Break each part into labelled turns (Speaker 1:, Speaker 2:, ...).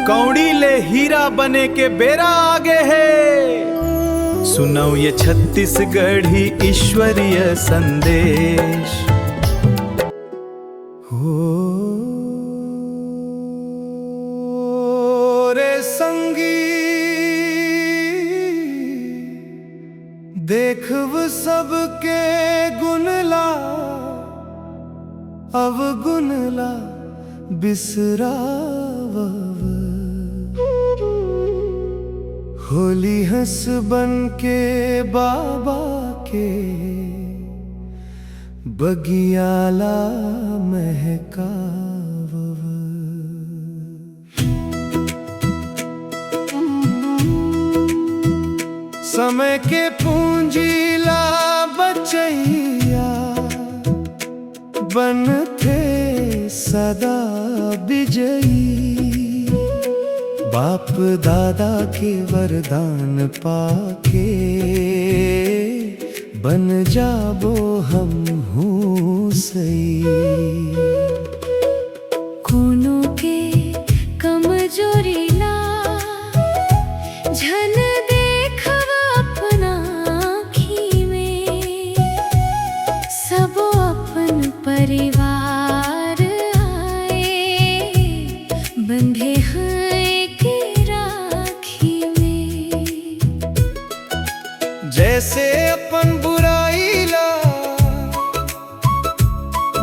Speaker 1: कौड़ी ले हीरा बने के बेरा आगे है। सुनाओ ये छत्तीसगढ़ी ईश्वरीय संदेश। हो रे संगी देखव सबके गुणला अवगुणला बिसराव। होली हंस बन के बाबा के बगियाला महकाव। समय के पूंजीला बचैया बन थे सदा विजयी। बाप दादा के वरदान पाके बन जाबो हम हूँ सही।
Speaker 2: कोनो के कमजोरी ला झन देखव अपना आँखी में। सब अपन परिवार आए बंधे हैं के राखी में।
Speaker 1: जैसे अपन बुराई ला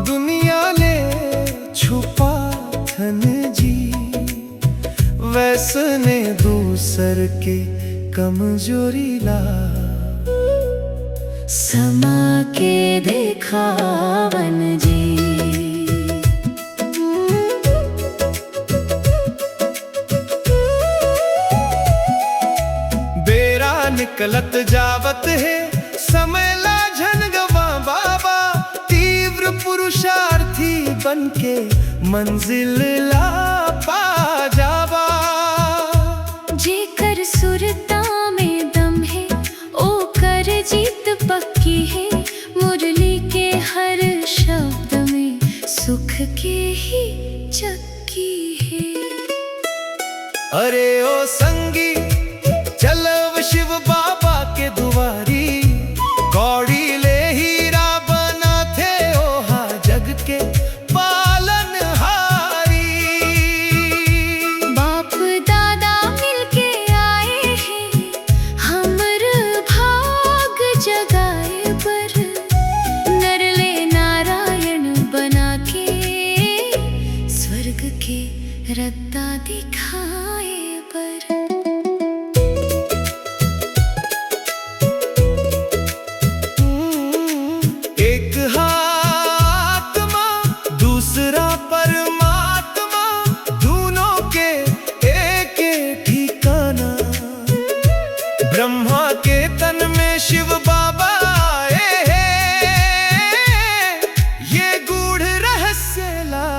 Speaker 1: दुनिया ले छुपा थन जी, वैसने दूसर के कमजोरी ला
Speaker 2: समा के देखावन जी।
Speaker 1: बेरा निकलत जावत है समय ला झन गवा बाबा। तीव्र पुरुषार्थी बनके मंजिल ला पा जावा।
Speaker 2: जेकर सुरता में दम है ओ कर जीत पक्की है। मुरली के हर शब्द में सुख के ही चक्की है।
Speaker 1: अरे ओ संगी चलव शिव बाबा के दुआरी। कौड़ी ले हीरा बना थे ओहा जग के पालनहारी।
Speaker 2: बाप दादा मिलके आए हैं हमर भाग जगाए पर। नरले नारायण बना के स्वर्ग के रत्ता दिखाए पर।
Speaker 1: एक आत्मा दूसरा परमात्मा, दोनों के एक ठिकाना। ब्रह्मा के तन में शिव बाबा आए हैं, ये गूढ़ रहस्य ला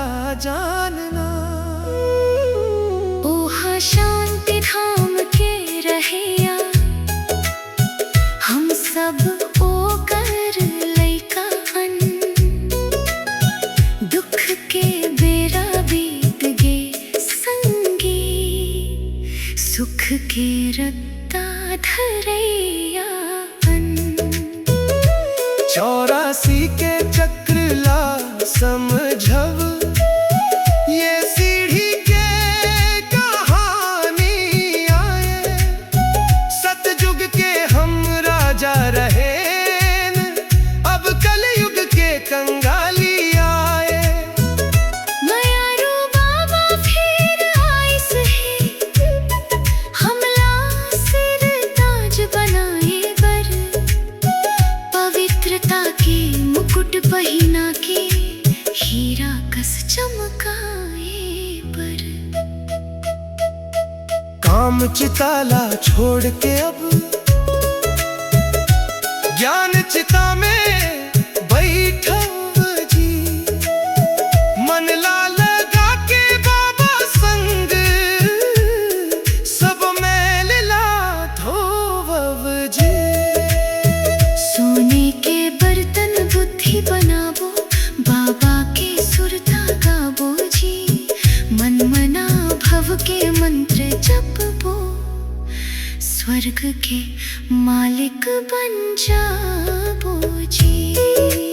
Speaker 1: जानना।
Speaker 2: ओहा शांति धाम के रहिया हम सब ओ कर लइका हन। दुख के बेरा बीत गे संगी, सुख के रत्ता धरैया हन।
Speaker 1: 84 के चक्र ला समझव, ये सीढ़ी के कहानी आए। सतयुग के हम राजा रहे न, अब कलयुग के कंगाली आए।
Speaker 2: मयारू बाबा फिर आइस है, हमला सिर ताज बनाए बर। पवित्रता के मुकुट पहिना के हीरा कस चमकाए पर।
Speaker 1: काम चिताला छोड़ के अब ज्ञान चिता में बैठव जी। मन ला लगा के बाबा संग, सब मैल ला धोवव जी।
Speaker 2: सोने के बर्तन बुद्धि बनाबो, बाबा के सुरता गाबो जी। मन मना भव के मन मंत्र जपबो, स्वर्ग के मालिक बन जाबो जी।